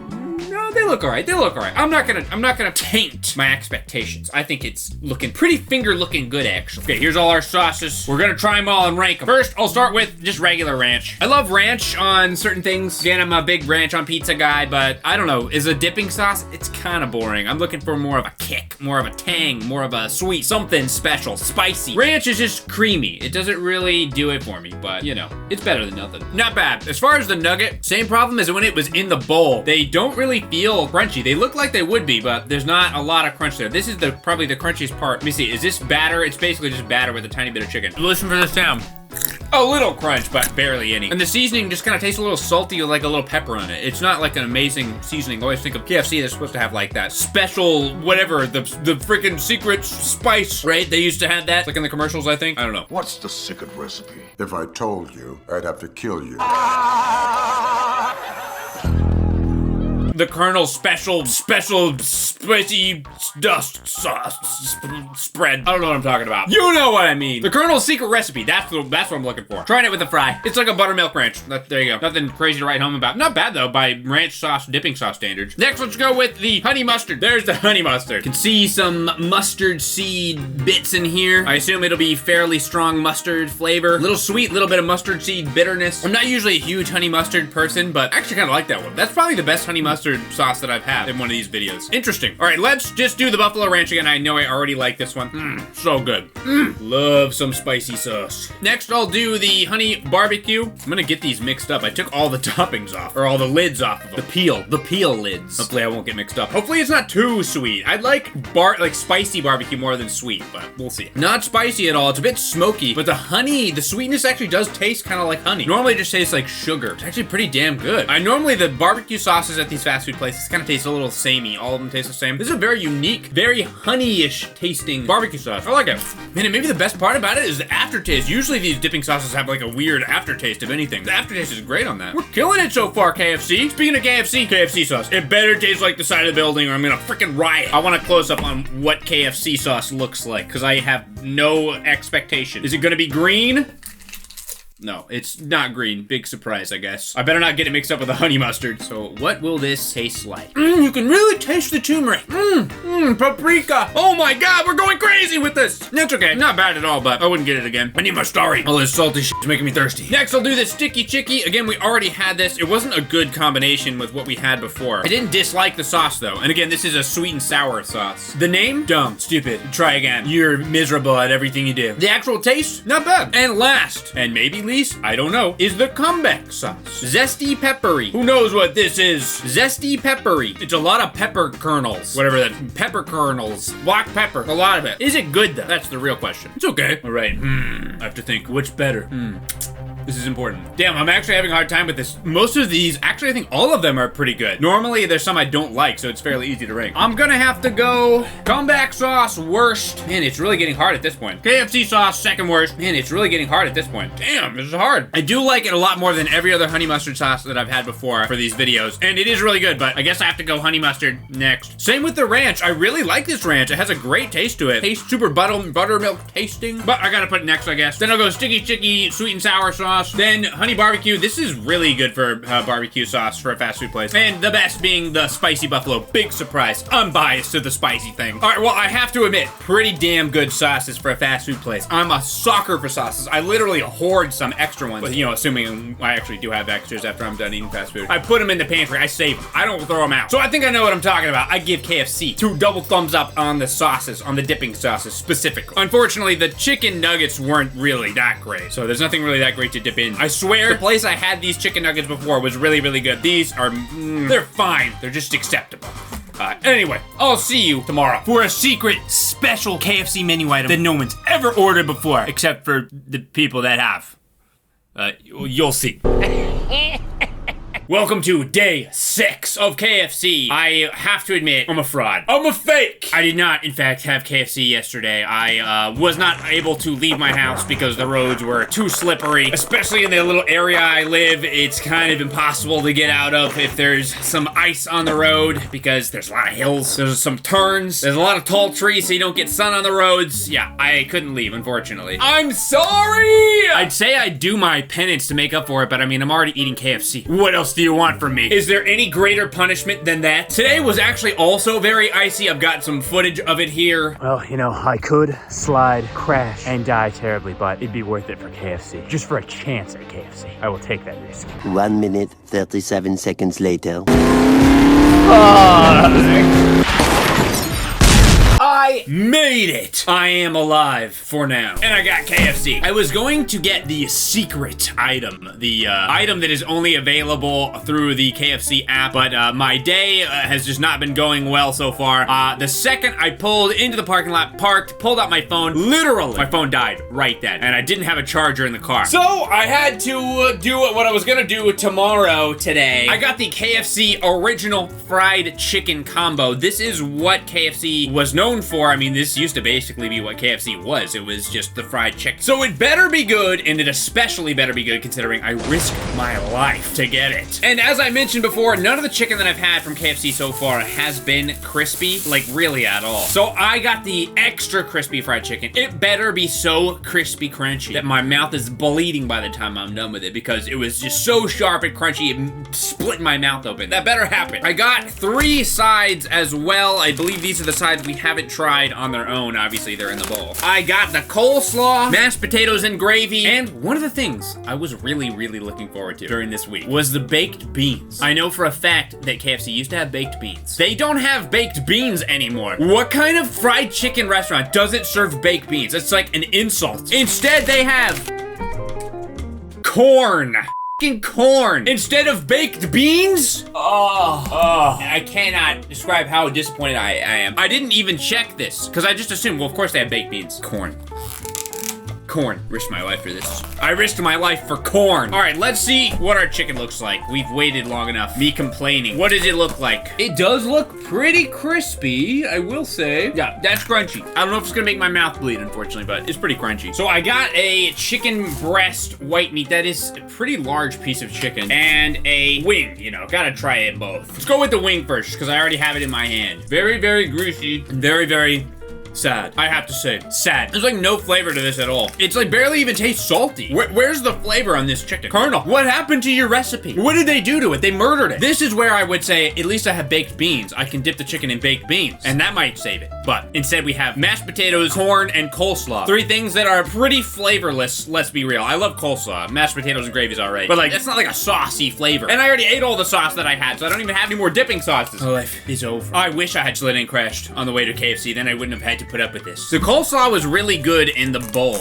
no, they look all right. They look all right. I'm not gonna taint my expectations. I think it's looking pretty finger-looking good, actually. Okay, here's all our sauces. We're gonna try them all and rank them. First, I'll start with just regular ranch. I love ranch on certain things. Again, I'm a big ranch on pizza guy, but I don't know, is a dipping sauce, it's kind of boring. I'm looking for more of a kick, more of a tang, more of a sweet, something special, spicy. Ranch is just creamy. It doesn't really do it for me, but you know, it's better than nothing. Not bad. As far as the nugget, same problem as when it was in the bowl. They don't really feel feel crunchy. They look like they would be, but there's not a lot of crunch there. This is probably the crunchiest part. Let me see, is this batter? It's basically just batter with a tiny bit of chicken. Listen for this sound. A little crunch, but barely any. And the seasoning just kind of tastes a little salty with like a little pepper on it. It's not like an amazing seasoning. I always think of KFC, they're supposed to have like that special, whatever, the freaking secret spice, right? They used to have that, like in the commercials, I think. I don't know. What's the secret recipe? If I told you, I'd have to kill you. The Colonel's special spicy dust sauce spread. I don't know what I'm talking about. You know what I mean. The Colonel's secret recipe. That's what I'm looking for. Trying it with a fry. It's like a buttermilk ranch. There you go. Nothing crazy to write home about. Not bad though by ranch sauce, dipping sauce standards. Next, let's go with the honey mustard. There's the honey mustard. Can see some mustard seed bits in here. I assume it'll be fairly strong mustard flavor. A little sweet, little bit of mustard seed bitterness. I'm not usually a huge honey mustard person, but I actually kind of like that one. That's probably the best honey mustard sauce that I've had in one of these videos. Interesting. All right, let's just do the buffalo ranch again. I know I already like this one. So good. Love some spicy sauce. Next, I'll do the honey barbecue. I'm gonna get these mixed up. I took all the toppings off, or all the lids off of them. The peel lids. Hopefully I won't get mixed up. Hopefully it's not too sweet. I'd like spicy barbecue more than sweet, but we'll see. Not spicy at all. It's a bit smoky, but the honey, the sweetness actually does taste kind of like honey. Normally it just tastes like sugar. It's actually pretty damn good. Normally the barbecue sauces at these fast food places kind of taste a little samey. All of them taste the same. This is a very unique, very honey-ish tasting barbecue sauce. I like it. Man, and maybe the best part about it is the aftertaste. Usually these dipping sauces have like a weird aftertaste of anything. The aftertaste is great on that. We're killing it so far, KFC. Speaking of KFC sauce. It better taste like the side of the building or I'm gonna freaking riot. I want a close-up on what KFC sauce looks like because I have no expectation. Is it gonna be green? No, it's not green. Big surprise, I guess. I better not get it mixed up with the honey mustard. So what will this taste like? You can really taste the turmeric. Paprika. Oh my God, we're going crazy with this. That's okay. Not bad at all, but I wouldn't get it again. I need my starry. All this salty shit is making me thirsty. Next, I'll do this sticky chicky. Again, we already had this. It wasn't a good combination with what we had before. I didn't dislike the sauce though. And again, this is a sweet and sour sauce. The name? Dumb. Stupid. Try again. You're miserable at everything you do. The actual taste? Not bad. And last, and maybe least, I don't know, is the comeback sauce. Zesty peppery. Who knows what this is? Zesty peppery. It's a lot of pepper kernels. Whatever that, pepper kernels. Black pepper. A lot of it. Is it good though? That's the real question. It's okay. All right. I have to think, which better? This is important. Damn, I'm actually having a hard time with this. Most of these, actually I think all of them are pretty good. Normally there's some I don't like, so it's fairly easy to rank. I'm gonna have to go comeback sauce worst. Man, it's really getting hard at this point. KFC sauce second worst. Man, it's really getting hard at this point. Damn, this is hard. I do like it a lot more than every other honey mustard sauce that I've had before for these videos, and it is really good, but I guess I have to go honey mustard next. Same with the ranch. I really like this ranch. It has a great taste to it. Tastes super buttermilk tasting, but I gotta put it next, I guess. Then I'll go sticky chicky sweet and sour sauce. Then honey barbecue. This is really good for barbecue sauce for a fast food place. And the best being the spicy buffalo. Big surprise. Unbiased to the spicy thing. All right, well, I have to admit, pretty damn good sauces for a fast food place. I'm a sucker for sauces. I literally hoard some extra ones. But, you know, assuming I actually do have extras after I'm done eating fast food. I put them in the pantry. I save them. I don't throw them out. So I think I know what I'm talking about. I give KFC 2 double thumbs up on the sauces, on the dipping sauces specifically. Unfortunately, the chicken nuggets weren't really that great. So there's nothing really that great to dip in. I swear, the place I had these chicken nuggets before was really, really good. These are, they're fine. They're just acceptable. Anyway, I'll see you tomorrow for a secret, special KFC menu item that no one's ever ordered before, except for the people that have. You'll see. Welcome to day 6 of KFC. I have to admit, I'm a fraud. I'm a fake! I did not, in fact, have KFC yesterday. I was not able to leave my house because the roads were too slippery. Especially in the little area I live, it's kind of impossible to get out of if there's some ice on the road because there's a lot of hills. There's some turns. There's a lot of tall trees so you don't get sun on the roads. Yeah, I couldn't leave, unfortunately. I'm sorry! I'd say I'd do my penance to make up for it, but I mean, I'm already eating KFC. What else do you want from me? Is there any greater punishment than that? Today was actually also very icy. I've got some footage of it here. Well, you know, I could slide, crash, and die terribly, but it'd be worth it for KFC. Just for a chance at KFC. I will take that risk. 1 minute, 37 seconds later. I made it. I am alive for now. And I got KFC. I was going to get the secret item, the item that is only available through the KFC app, but my day has just not been going well so far. The second I pulled into the parking lot, parked, pulled out my phone, literally, my phone died right then, and I didn't have a charger in the car. So I had to do what I was gonna do today. I got the KFC original fried chicken combo. This is what KFC was known for. I mean, this used to basically be what KFC was. It was just the fried chicken. So it better be good, and it especially better be good considering I risked my life to get it. And as I mentioned before, none of the chicken that I've had from KFC so far has been crispy, like really at all. So I got the extra crispy fried chicken. It better be so crispy crunchy that my mouth is bleeding by the time I'm done with it, because it was just so sharp and crunchy, it split my mouth open. That better happen. I got 3 sides as well. I believe these are the sides we haven't tried on their own. Obviously, they're in the bowl. I got the coleslaw, mashed potatoes and gravy, and one of the things I was really looking forward to during this week was the baked beans. I know for a fact that KFC used to have baked beans. They don't have baked beans anymore. What kind of fried chicken restaurant doesn't serve baked beans? It's like an insult. Instead, they have corn. Corn instead of baked beans. I cannot describe how disappointed I am. I didn't even check this because I just assumed, well, of course they have baked beans. Corn. Risked my life for this. I risked my life for corn. All right, let's see what our chicken looks like. We've waited long enough. Me complaining. What does it look like? It does look pretty crispy, I will say. Yeah, that's crunchy. I don't know if it's gonna make my mouth bleed, unfortunately, but it's pretty crunchy. So I got a chicken breast white meat. That is a pretty large piece of chicken. And a wing, you know, gotta try it both. Let's go with the wing first, because I already have it in my hand. Very greasy. Very sad. I have to say, sad. There's like no flavor to this at all. It's like barely even tastes salty. Where's the flavor on this chicken? Colonel, what happened to your recipe? What did they do to it? They murdered it. This is where I would say, at least I have baked beans. I can dip the chicken in baked beans, and that might save it. But instead we have mashed potatoes, corn, and coleslaw. 3 things that are pretty flavorless, let's be real. I love coleslaw. Mashed potatoes and gravy is all right. But like, it's not like a saucy flavor. And I already ate all the sauce that I had, so I don't even have any more dipping sauces. My life is over. I wish I had slid and crashed on the way to KFC, then I wouldn't have had to put up with this. The coleslaw was really good in the bowl.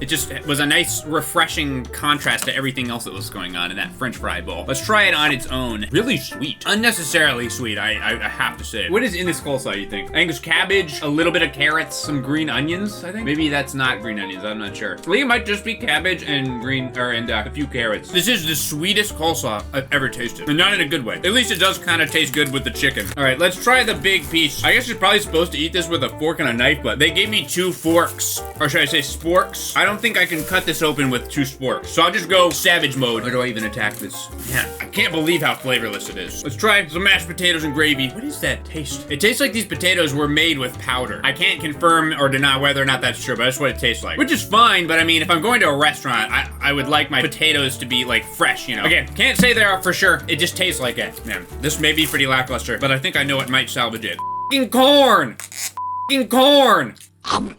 It just was a nice, refreshing contrast to everything else that was going on in that French fry bowl. Let's try it on its own. Really sweet. Unnecessarily sweet, I have to say. What is in this coleslaw, you think? I think it's cabbage, a little bit of carrots, some green onions, I think. Maybe that's not green onions, I'm not sure. I think it might just be cabbage and a few carrots. This is the sweetest coleslaw I've ever tasted. And not in a good way. At least it does kind of taste good with the chicken. All right, let's try the big piece. I guess you're probably supposed to eat this with a fork and a knife, but they gave me 2 forks. Or should I say sporks? I don't think I can cut this open with 2 sporks. So I'll just go savage mode. Or do I even attack this? Yeah, I can't believe how flavorless it is. Let's try some mashed potatoes and gravy. What is that taste? It tastes like these potatoes were made with powder. I can't confirm or deny whether or not that's true, but that's what it tastes like. Which is fine, but I mean, if I'm going to a restaurant, I would like my potatoes to be like fresh, you know? Again, can't say they are for sure. It just tastes like it. Man, this may be pretty lackluster, but I think I know what might salvage it. F***ing corn! F***ing corn!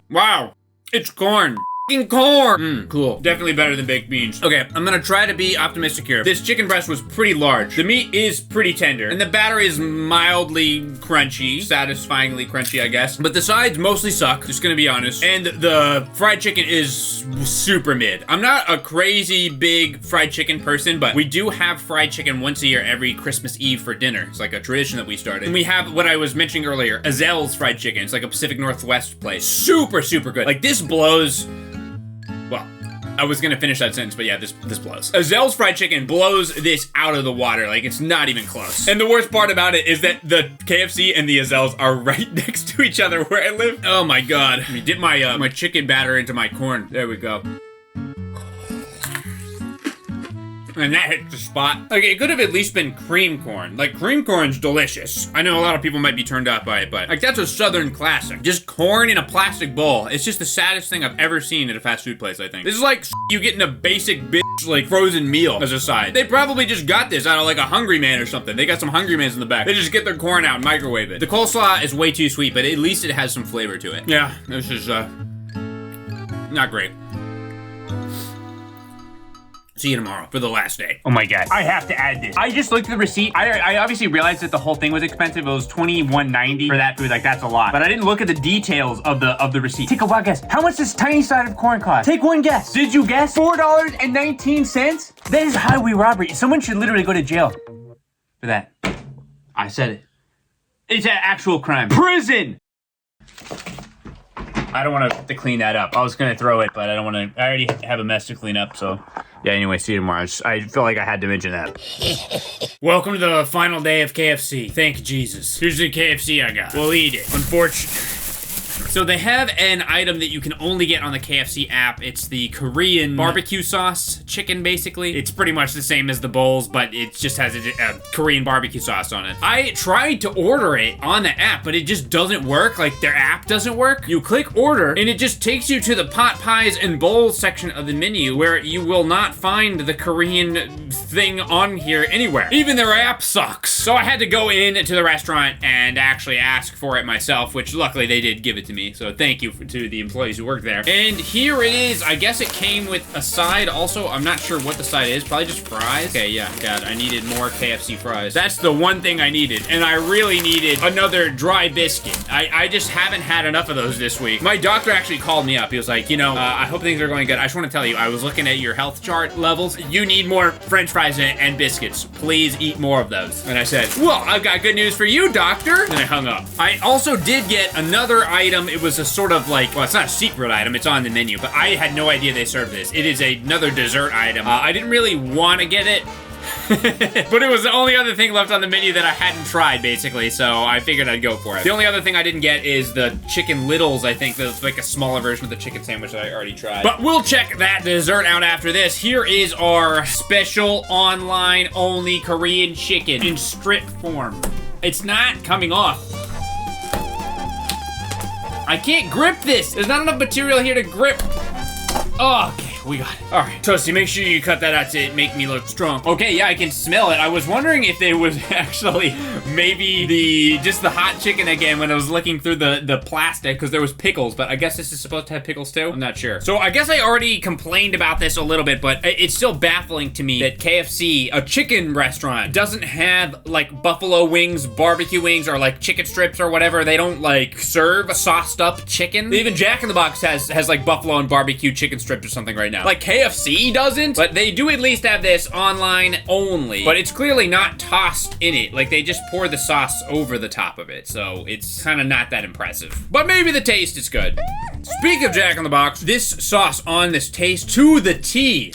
Wow, it's corn. Corn. Cool. Definitely better than baked beans. Okay, I'm gonna try to be optimistic here. This chicken breast was pretty large. The meat is pretty tender, and the batter is mildly crunchy, satisfyingly crunchy, I guess. But the sides mostly suck, just gonna be honest. And the fried chicken is super mid. I'm not a crazy big fried chicken person, but we do have fried chicken once a year every Christmas Eve for dinner. It's like a tradition that we started. And we have what I was mentioning earlier, Azel's fried chicken. It's like a Pacific Northwest place. Super good. Like, this blows. Well, I was gonna finish that sentence, but yeah, this blows. Azel's fried chicken blows this out of the water. Like, it's not even close. And the worst part about it is that the KFC and the Azel's are right next to each other where I live. Oh my God. Let me dip my my chicken batter into my corn. There we go. And that hits the spot. Like, it could have at least been cream corn. Like, cream corn's delicious. I know a lot of people might be turned off by it, but like, that's a Southern classic. Just corn in a plastic bowl. It's just the saddest thing I've ever seen at a fast food place, I think. This is like you getting a basic bitch, like, frozen meal as a side. They probably just got this out of like a Hungry Man or something. They got some Hungry Mans in the back. They just get their corn out and microwave it. The coleslaw is way too sweet, but at least it has some flavor to it. Yeah, this is, not great. See you tomorrow for the last day. Oh my god, I have to add this. I just looked at the receipt. I obviously realized that the whole thing was expensive. It was $21.90 for that food. Like, that's a lot. But I didn't look at the details of the receipt. Take a wild guess. How much does tiny side of corn cost? Take one guess. Did you guess? $4.19? That is highway robbery. Someone should literally go to jail for that. I said it. It's an actual crime. Prison! I don't want to clean that up. I was going to throw it, but I don't want to. I already have a mess to clean up, so. Yeah, anyway, see you tomorrow. I feel like I had to mention that. Welcome to the final day of KFC. Thank you, Jesus. Here's the KFC I got. We'll eat it. Unfortunately. So they have an item that you can only get on the KFC app. It's the Korean barbecue sauce chicken, basically. It's pretty much the same as the bowls, but it just has a Korean barbecue sauce on it. I tried to order it on the app, but it just doesn't work. Like, their app doesn't work. You click order, and it just takes you to the pot pies and bowls section of the menu, where you will not find the Korean thing on here anywhere. Even their app sucks. So I had to go in to the restaurant and actually ask for it myself, which luckily they did give it to me. So thank you to the employees who work there. And here it is. I guess it came with a side also. I'm not sure what the side is. Probably just fries. Okay, yeah. God, I needed more KFC fries. That's the one thing I needed. And I really needed another dry biscuit. I just haven't had enough of those this week. My doctor actually called me up. He was like, you know, I hope things are going good. I just want to tell you, I was looking at your health chart levels. You need more French fries and biscuits. Please eat more of those. And I said, well, I've got good news for you, doctor. And I hung up. I also did get another item. It was a sort of like, well, it's not a secret item, it's on the menu, but I had no idea they served this. It is another dessert item. I didn't really want to get it, but it was the only other thing left on the menu that I hadn't tried, basically, so I figured I'd go for it. The only other thing I didn't get is the chicken littles, I think. That's like a smaller version of the chicken sandwich that I already tried. But we'll check that dessert out after this. Here is our special online-only Korean chicken in strip form. It's not coming off. I can't grip this. There's not enough material here to grip. Oh, okay. We got it. All right, Toasty, make sure you cut that out to make me look strong. Okay, yeah, I can smell it. I was wondering if it was actually maybe just the hot chicken again when I was looking through the plastic, because there was pickles, but I guess this is supposed to have pickles too? I'm not sure. So I guess I already complained about this a little bit, but it's still baffling to me that KFC, a chicken restaurant, doesn't have like buffalo wings, barbecue wings, or like chicken strips or whatever. They don't like serve a sauced up chicken. Even Jack in the Box has like buffalo and barbecue chicken strips or something right now. Like KFC doesn't, but they do at least have this online only, but it's clearly not tossed in it. Like they just pour the sauce over the top of it, so it's kind of not that impressive. But maybe the taste is good. Speak of Jack in the Box, this sauce on this tastes to the T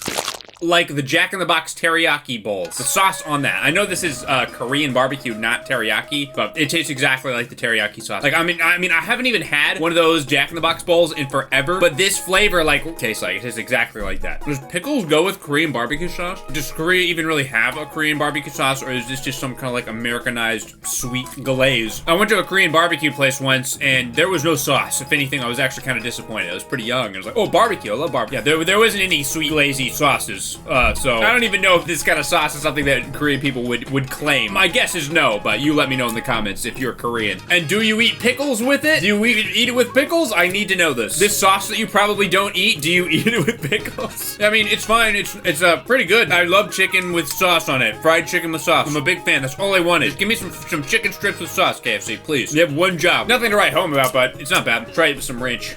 like the Jack in the Box teriyaki bowls. The sauce on that. I know this is Korean barbecue, not teriyaki, but it tastes exactly like the teriyaki sauce. Like, I mean, I haven't even had one of those Jack in the Box bowls in forever, but this flavor, like, tastes exactly like that. Does pickles go with Korean barbecue sauce? Does Korea even really have a Korean barbecue sauce, or is this just some kind of like Americanized sweet glaze? I went to a Korean barbecue place once, and there was no sauce. If anything, I was actually kind of disappointed. I was pretty young. I was like, oh, barbecue, I love barbecue. Yeah, there wasn't any sweet glazy sauces. So I don't even know if this kind of sauce is something that Korean people would claim. My guess is no, but you let me know in the comments if you're Korean. And do you eat pickles with it? Do you eat it with pickles? I need to know this. This sauce that you probably don't eat, do you eat it with pickles? I mean, it's fine. It's pretty good. I love chicken with sauce on it. Fried chicken with sauce. I'm a big fan. That's all I wanted. Just give me some chicken strips with sauce, KFC, please. You have one job. Nothing to write home about, but it's not bad. Try it with some ranch.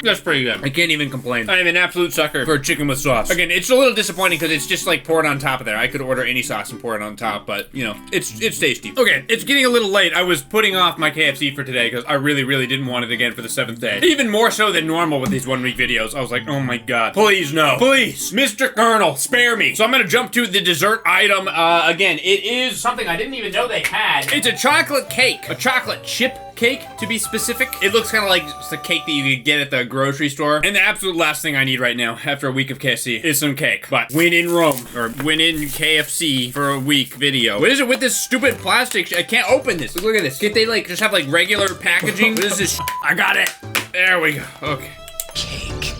That's pretty good. I can't even complain. I'm an absolute sucker for chicken with sauce. Again, it's a little disappointing because it's just like poured on top of there. I could order any sauce and pour it on top, but you know, it's tasty. Okay, it's getting a little late. I was putting off my KFC for today because I really didn't want it again for the 7th day. Even more so than normal with these 1 week videos. I was like, oh my God, please no. Please, Mr. Colonel, spare me. So I'm gonna jump to the dessert item. Again, it is something I didn't even know they had. It's a chocolate cake, a chocolate chip cake to be specific. It looks kind of like just a cake that you could get at the grocery store. And the absolute last thing I need right now after a week of KFC is some cake. But when in Rome, or when in KFC for a week video. What is it with this stupid plastic? I can't open this. Look at this. Can't they like just have like regular packaging? What is this? I got it. There we go. Okay. Cake.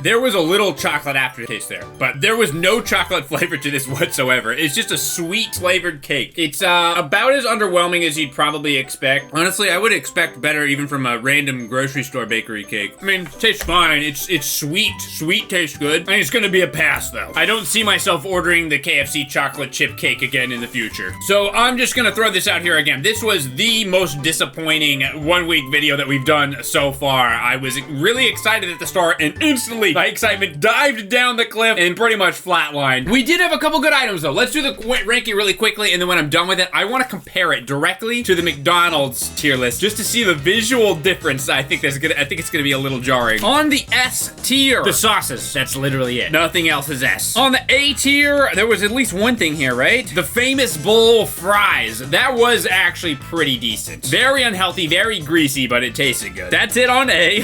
There was a little chocolate aftertaste there, but there was no chocolate flavor to this whatsoever. It's just a sweet flavored cake. It's about as underwhelming as you'd probably expect. Honestly, I would expect better even from a random grocery store bakery cake. I mean, it tastes fine. It's sweet. Sweet tastes good. I mean, it's gonna be a pass though. I don't see myself ordering the KFC chocolate chip cake again in the future. So I'm just gonna throw this out here again. This was the most disappointing 1 week video that we've done so far. I was really excited at the start and instantly my excitement dived down the cliff and pretty much flatlined. We did have a couple good items though. Let's do the ranking really quickly, and then when I'm done with it, I want to compare it directly to the McDonald's tier list just to see the visual difference. I think it's gonna be a little jarring. On the S tier, the sauces, that's literally it. Nothing else is S. On the A tier, there was at least one thing here, right? The famous bowl fries. That was actually pretty decent. Very unhealthy, very greasy, but it tasted good. That's it on A.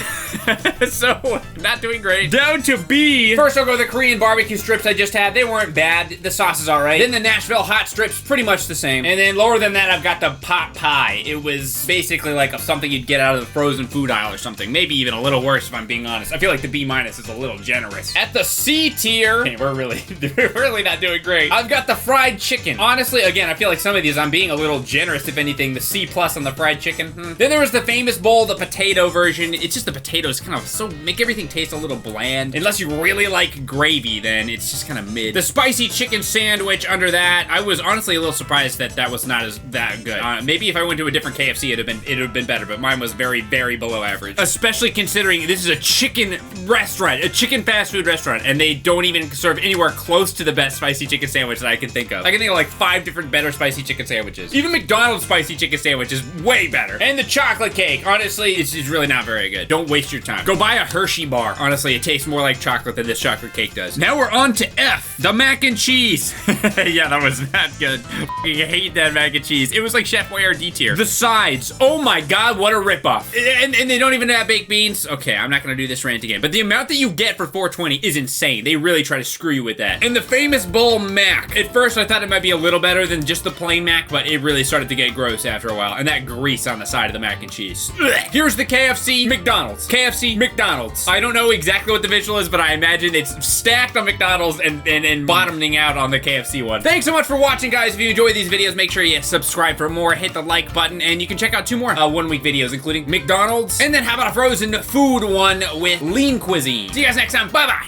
So, not doing great. Down to B. First, I'll go with the Korean barbecue strips I just had. They weren't bad. The sauce is all right. Then the Nashville hot strips, pretty much the same. And then lower than that, I've got the pot pie. It was basically like something you'd get out of the frozen food aisle or something. Maybe even a little worse if I'm being honest. I feel like the B- is a little generous. At the C tier, hey, we're really not doing great. I've got the fried chicken. Honestly, again, I feel like some of these I'm being a little generous, if anything. The C+ on the fried chicken. Then there was the famous bowl, the potato version. It's just the potatoes kind of make everything taste a little bland. Unless you really like gravy, then it's just kind of mid. The spicy chicken sandwich under that, I was honestly a little surprised that was not that good. Maybe if I went to a different KFC, it would have been better, but mine was very, very below average. Especially considering this is a chicken restaurant, a chicken fast food restaurant, and they don't even serve anywhere close to the best spicy chicken sandwich that I can think of. I can think of like 5 different better spicy chicken sandwiches. Even McDonald's spicy chicken sandwich is way better. And the chocolate cake, honestly, it's really not very good. Don't waste your time. Go buy a Hershey bar. Honestly, it tastes more like chocolate than this chocolate cake does. Now we're on to F, the mac and cheese. Yeah, that was not good. I hate that mac and cheese. It was like Chef Boyardee tier. The sides, oh my god, what a ripoff. And they don't even have baked beans. Okay, I'm not gonna do this rant again, but the amount that you get for $4.20 is insane. They really try to screw you with that. And the famous bowl mac. At first, I thought it might be a little better than just the plain mac, but it really started to get gross after a while. And that grease on the side of the mac and cheese. Ugh. Here's the KFC McDonald's. KFC McDonald's. I don't know exactly what the visual is, but I imagine it's stacked on McDonald's and bottoming out on the KFC one. Thanks so much for watching, guys. If you enjoy these videos, make sure you subscribe for more, hit the like button, and you can check out 2 more 1 week videos, including McDonald's, and then how about a frozen food one with lean cuisine. See you guys next time. Bye-bye.